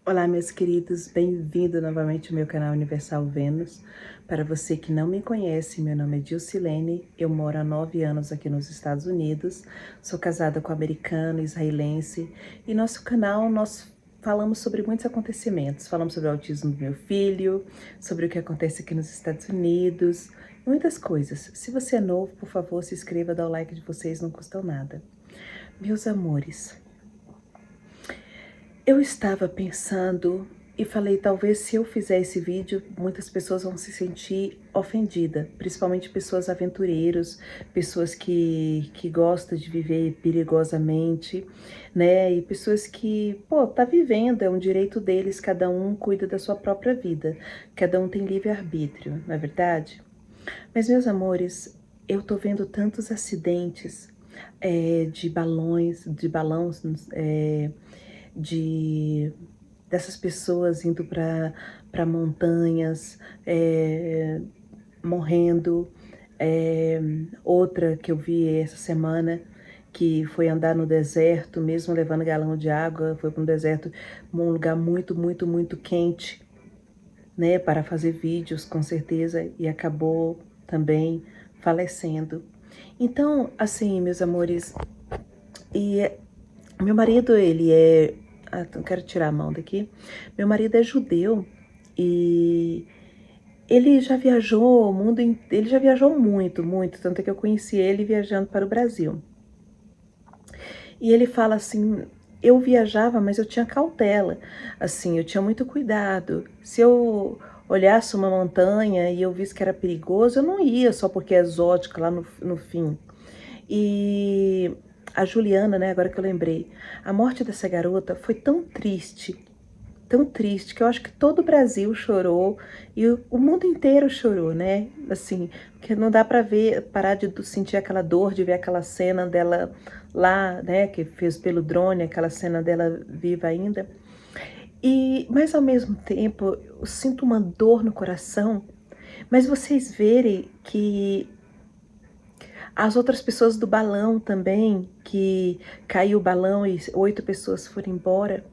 Olá, meus queridos, bem-vindo novamente ao meu canal Universal Vênus. Para você que não me conhece, meu nome é Dilcilene, eu moro há 9 anos aqui nos Estados Unidos, sou casada com um americano, israelense, e nosso canal nós falamos sobre muitos acontecimentos, falamos sobre o autismo do meu filho, sobre o que acontece aqui nos Estados Unidos, muitas coisas. Se você é novo, por favor, se inscreva, dá o like de vocês, não custa nada. Meus amores, eu estava pensando e falei, talvez se eu fizer esse vídeo, muitas pessoas vão se sentir ofendidas, principalmente pessoas aventureiros, pessoas que gostam de viver perigosamente, né? E pessoas que, pô, tá vivendo, é um direito deles, cada um cuida da sua própria vida, cada um tem livre-arbítrio, não é verdade? Mas, meus amores, eu tô vendo tantos acidentes de balões, de dessas pessoas indo para montanhas, morrendo. Outra que eu vi essa semana, que foi andar no deserto, mesmo levando galão de água, foi para um deserto, um lugar muito, muito, muito quente, né, para fazer vídeos, com certeza, e acabou também falecendo. Então, assim, meus amores, e meu marido, ele é... não quero tirar a mão daqui. Meu marido é judeu e ele já viajou o mundo, ele já viajou muito, muito, tanto é que eu conheci ele viajando para o Brasil. E ele fala assim, eu viajava, mas eu tinha cautela, assim, eu tinha muito cuidado. Se eu olhasse uma montanha e eu visse que era perigoso, eu não ia só porque é exótica lá no fim. E a Juliana, né, agora que eu lembrei, a morte dessa garota foi tão triste, que eu acho que todo o Brasil chorou e o mundo inteiro chorou, né? Assim, porque não dá para ver, parar de sentir aquela dor, de ver aquela cena dela lá, né, que fez pelo drone, aquela cena dela viva ainda. Mas ao mesmo tempo, eu sinto uma dor no coração, mas vocês verem que as outras pessoas do balão também, que caiu o balão e 8 pessoas foram embora.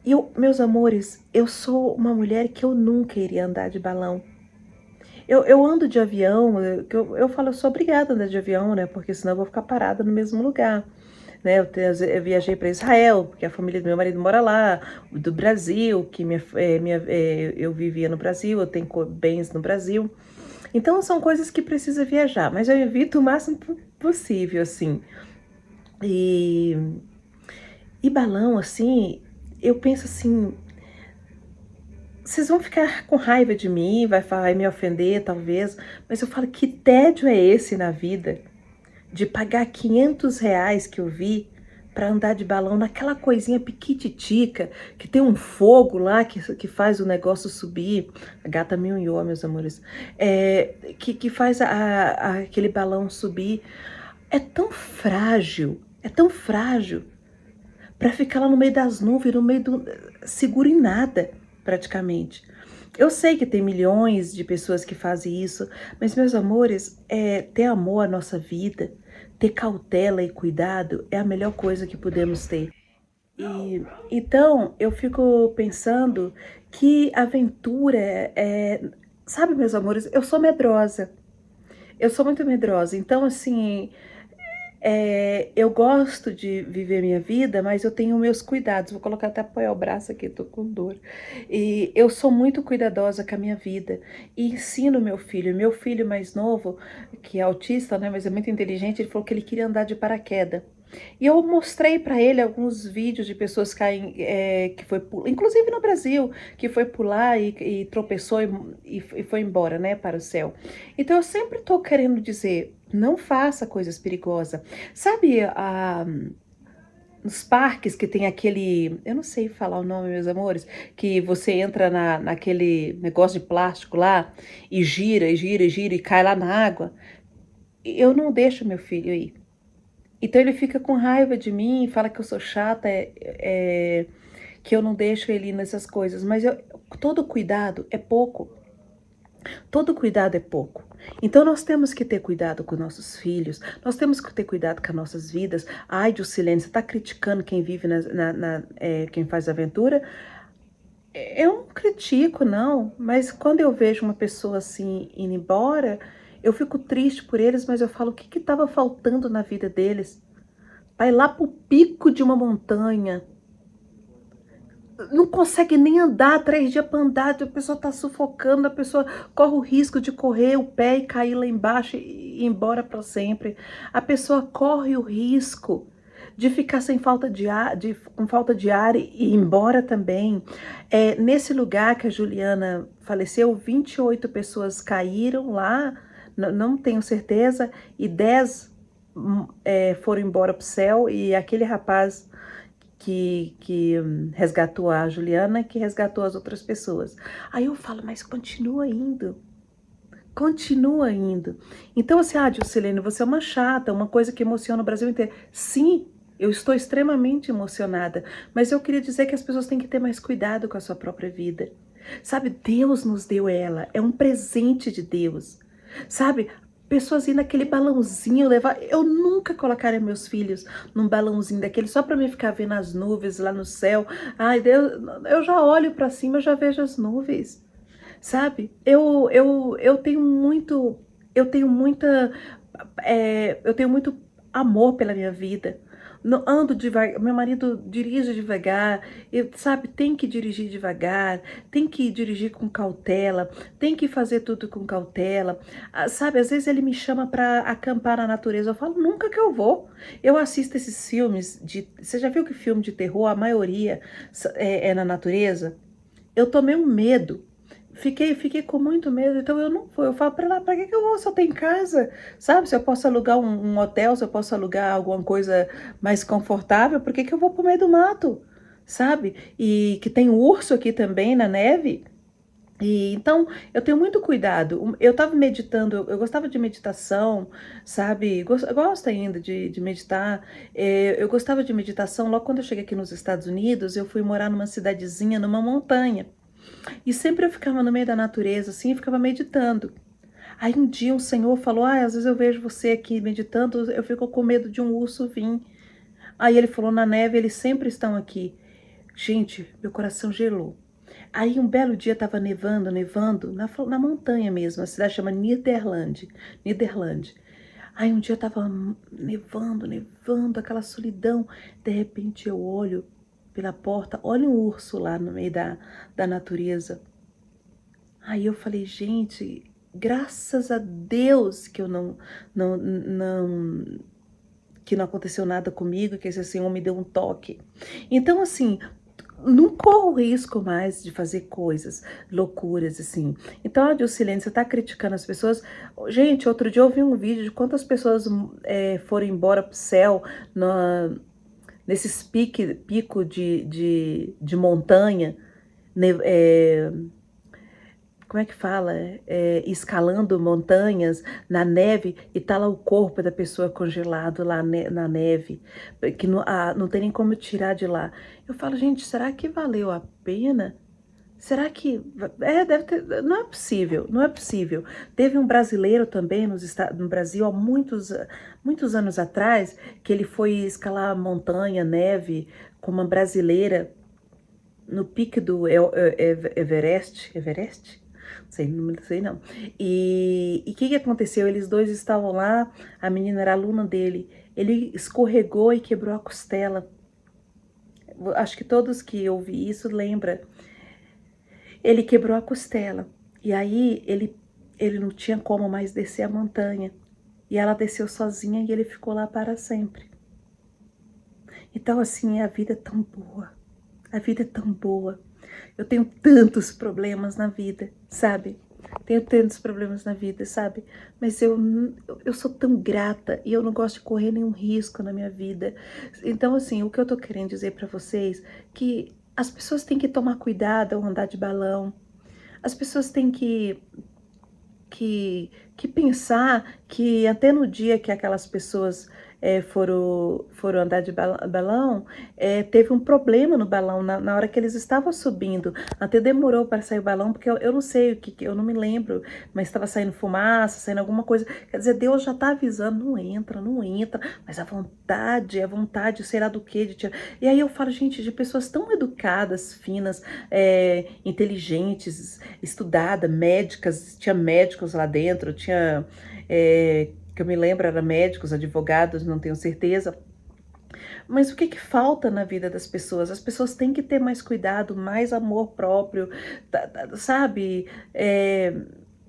E meus amores, eu sou uma mulher que eu nunca iria andar de balão. Eu ando de avião, eu falo, eu sou obrigada a andar de avião, né? Porque senão eu vou ficar parada no mesmo lugar. Né? Eu viajei para Israel, porque a família do meu marido mora lá, do Brasil, que eu vivia no Brasil, eu tenho bens no Brasil. Então são coisas que precisa viajar, mas eu evito o máximo possível, assim. E, e balão, assim, eu penso assim, vocês vão ficar com raiva de mim, vai me ofender talvez, mas eu falo, que tédio é esse na vida? De pagar R$ 500 que eu vi para andar de balão naquela coisinha piquititica, que tem um fogo lá que faz o negócio subir. A gata me unhou, meus amores. Que faz aquele balão subir. É tão frágil, para ficar lá no meio das nuvens, no meio do... seguro em nada, praticamente. Eu sei que tem milhões de pessoas que fazem isso, mas, meus amores, ter amor à nossa vida, ter cautela e cuidado é a melhor coisa que podemos ter. Então, eu fico pensando que aventura sabe, meus amores, eu sou medrosa. Eu sou muito medrosa. Então, assim, eu gosto de viver minha vida, mas eu tenho meus cuidados. Vou colocar até apoiar o braço aqui, tô com dor. E eu sou muito cuidadosa com a minha vida. E ensino meu filho mais novo, que é autista, né, mas é muito inteligente, ele falou que ele queria andar de paraquedas. E eu mostrei para ele alguns vídeos de pessoas que foi pular, inclusive no Brasil, que foi pular e tropeçou e foi embora, né, para o céu. Então eu sempre estou querendo dizer, não faça coisas perigosas. Sabe, nos parques que tem aquele, eu não sei falar o nome, meus amores, que você entra naquele negócio de plástico lá e gira, e gira, e gira e cai lá na água. Eu não deixo meu filho ir. Então ele fica com raiva de mim, fala que eu sou chata, que eu não deixo ele ir nessas coisas. Mas todo cuidado é pouco. Todo cuidado é pouco. Então nós temos que ter cuidado com nossos filhos, nós temos que ter cuidado com as nossas vidas. Ai, Juscelene, você está criticando quem vive, quem faz aventura? Eu não critico, não, mas quando eu vejo uma pessoa assim indo embora, eu fico triste por eles, mas eu falo, o que estava faltando na vida deles? Vai lá pro pico de uma montanha, não consegue nem andar, 3 dias para andar, a pessoa está sufocando, a pessoa corre o risco de correr o pé e cair lá embaixo e ir embora para sempre. A pessoa corre o risco de ficar sem falta de ar, com falta de ar e ir embora também. Nesse lugar que a Juliana faleceu, 28 pessoas caíram lá, não tenho certeza, e 10 foram embora para o céu, e aquele rapaz que resgatou a Juliana, que resgatou as outras pessoas. Aí eu falo, mas continua indo. Continua indo. Então, assim, Juscelene, você é uma chata, uma coisa que emociona o Brasil inteiro. Sim, eu estou extremamente emocionada, mas eu queria dizer que as pessoas têm que ter mais cuidado com a sua própria vida. Sabe, Deus nos deu ela, é um presente de Deus. Sabe, pessoas indo naquele balãozinho levar. Eu nunca colocaria meus filhos num balãozinho daquele só para mim ficar vendo as nuvens lá no céu. Ai, Deus, eu já olho para cima, eu já vejo as nuvens. Sabe? Eu tenho muito, eu tenho muita, eu tenho muito amor pela minha vida. Não ando devagar, meu marido dirige devagar, sabe, tem que dirigir devagar, tem que dirigir com cautela, tem que fazer tudo com cautela, sabe, às vezes ele me chama para acampar na natureza, eu falo, nunca que eu vou. Eu assisto esses filmes você já viu que filme de terror, a maioria é na natureza? Eu tomei um medo. Fiquei com muito medo, então eu não fui. Eu falo pra ela, pra que eu vou se eu tenho casa? Sabe, se eu posso alugar um hotel, se eu posso alugar alguma coisa mais confortável, por que eu vou pro meio do mato? Sabe? E que tem urso aqui também na neve. E então eu tenho muito cuidado. Eu estava meditando, eu gostava de meditação, sabe? Gosto ainda de meditar. Eu gostava de meditação. Logo quando eu cheguei aqui nos Estados Unidos, eu fui morar numa cidadezinha, numa montanha. E sempre eu ficava no meio da natureza, assim, e ficava meditando. Aí um dia o Senhor falou, às vezes eu vejo você aqui meditando, eu fico com medo de um urso vir. Aí ele falou, na neve eles sempre estão aqui. Gente, meu coração gelou. Aí um belo dia estava nevando, na montanha mesmo, a cidade chama Niederland. Aí um dia estava nevando, aquela solidão. De repente eu olho pela porta, olha um urso lá no meio da natureza. Aí eu falei, gente, graças a Deus que eu que não aconteceu nada comigo, que esse Senhor me deu um toque. Então, assim, não corro risco mais de fazer coisas, loucuras, assim. Então, Dilcilene, você tá criticando as pessoas. Gente, outro dia eu vi um vídeo de quantas pessoas foram embora pro céu nesses pico de montanha, como é que fala? Escalando montanhas na neve e tá lá o corpo da pessoa congelado lá na neve, que não tem nem como tirar de lá. Eu falo, gente, será que valeu a pena? Será que... deve ter... Não é possível, não é possível. Teve um brasileiro também no Brasil há muitos anos atrás, que ele foi escalar montanha, neve, com uma brasileira no pique do Everest? Não sei não. E o que aconteceu? Eles dois estavam lá, a menina era aluna dele, ele escorregou e quebrou a costela. Acho que todos que ouvem isso lembram. Ele quebrou a costela. E aí ele não tinha como mais descer a montanha. E ela desceu sozinha e ele ficou lá para sempre. Então, assim, a vida é tão boa. A vida é tão boa. Eu tenho tantos problemas na vida, sabe? Tenho tantos problemas na vida, sabe? Mas eu sou tão grata e eu não gosto de correr nenhum risco na minha vida. Então, assim, o que eu tô querendo dizer pra vocês que as pessoas têm que tomar cuidado ao andar de balão. As pessoas têm que pensar que até no dia que aquelas pessoas foram andar de balão, teve um problema no balão na hora que eles estavam subindo. Até demorou para sair o balão, porque eu não sei o que, eu não me lembro, mas estava saindo fumaça, saindo alguma coisa. Quer dizer, Deus já está avisando, não entra, não entra, mas a vontade, sei lá do que, de tirar. E aí eu falo, gente, de pessoas tão educadas, finas, inteligentes, estudadas, médicas, tinha médicos lá dentro, tinha, que eu me lembro, eram médicos, advogados, não tenho certeza. Mas o que que falta na vida das pessoas? As pessoas têm que ter mais cuidado, mais amor próprio, sabe?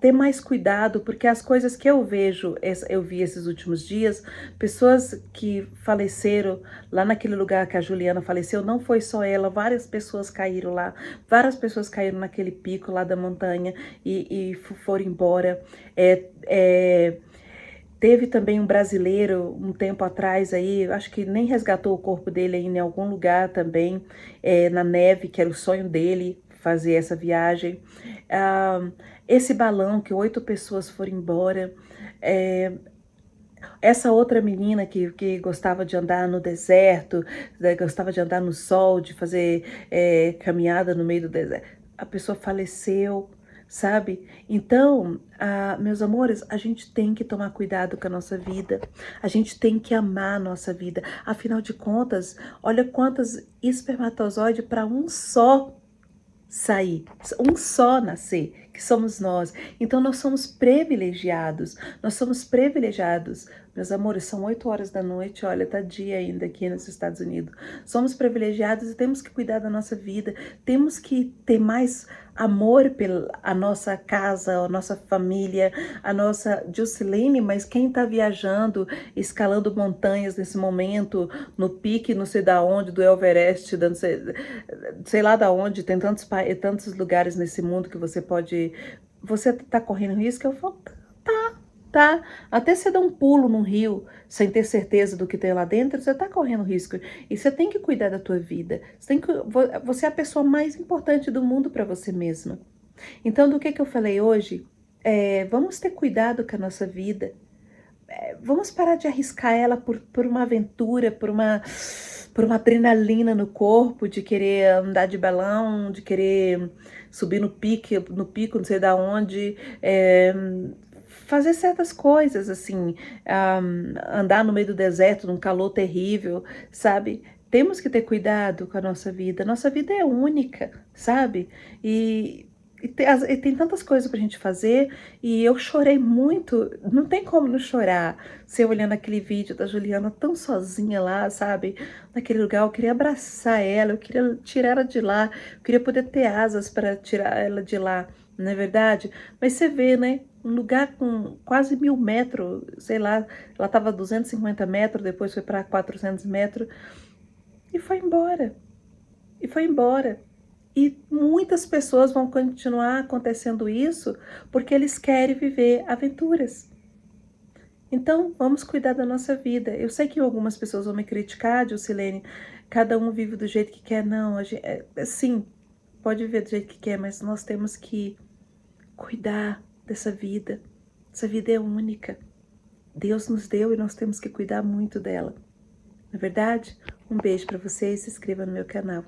Ter mais cuidado, porque as coisas que eu vejo, eu vi esses últimos dias, pessoas que faleceram lá naquele lugar que a Juliana faleceu, não foi só ela, várias pessoas caíram lá, várias pessoas caíram naquele pico lá da montanha e foram embora. É, é, Teve também um brasileiro, um tempo atrás aí, acho que nem resgatou o corpo dele aí em algum lugar também, na neve, que era o sonho dele, fazer essa viagem. Esse balão que 8 pessoas foram embora, essa outra menina que gostava de andar no deserto, gostava de andar no sol, de fazer caminhada no meio do deserto, a pessoa faleceu, sabe? Então, meus amores, a gente tem que tomar cuidado com a nossa vida, a gente tem que amar a nossa vida. Afinal de contas, olha quantos espermatozoides para um só sair, um só nascer, que somos nós. Então nós somos privilegiados, nós somos privilegiados. Meus amores, são 8 horas da noite, olha, tá dia ainda aqui nos Estados Unidos. Somos privilegiados e temos que cuidar da nossa vida, temos que ter mais amor pela a nossa casa, a nossa família, a nossa Juscelene, mas quem tá viajando, escalando montanhas nesse momento, no pique, não sei da onde, do Everest, dando, sei lá da onde, tem tantos lugares nesse mundo que você pode... Você tá correndo risco? Eu falo, tá. Até você dar um pulo num rio sem ter certeza do que tem lá dentro, você tá correndo risco. E você tem que cuidar da tua vida. Você é a pessoa mais importante do mundo para você mesma. Então, do que eu falei hoje? Vamos ter cuidado com a nossa vida. Vamos parar de arriscar ela por uma aventura, por uma adrenalina no corpo, de querer andar de balão, de querer subir no pico, não sei da onde, fazer certas coisas, assim, andar no meio do deserto, num calor terrível, sabe? Temos que ter cuidado com a nossa vida é única, sabe? E tem tantas coisas pra gente fazer, e eu chorei muito, não tem como não chorar, você olhando aquele vídeo da Juliana tão sozinha lá, sabe, naquele lugar. Eu queria abraçar ela, eu queria tirar ela de lá, eu queria poder ter asas para tirar ela de lá, não é verdade? Mas você vê, né, um lugar com quase 1000 metros, sei lá, ela estava a 250 metros, depois foi para 400 metros, e foi embora, e foi embora. E muitas pessoas vão continuar acontecendo isso porque eles querem viver aventuras. Então, vamos cuidar da nossa vida. Eu sei que algumas pessoas vão me criticar, Dilcilene, cada um vive do jeito que quer. Não, sim, pode viver do jeito que quer, mas nós temos que cuidar dessa vida. Essa vida é única. Deus nos deu e nós temos que cuidar muito dela. Não é verdade? Um beijo para vocês, se inscreva no meu canal.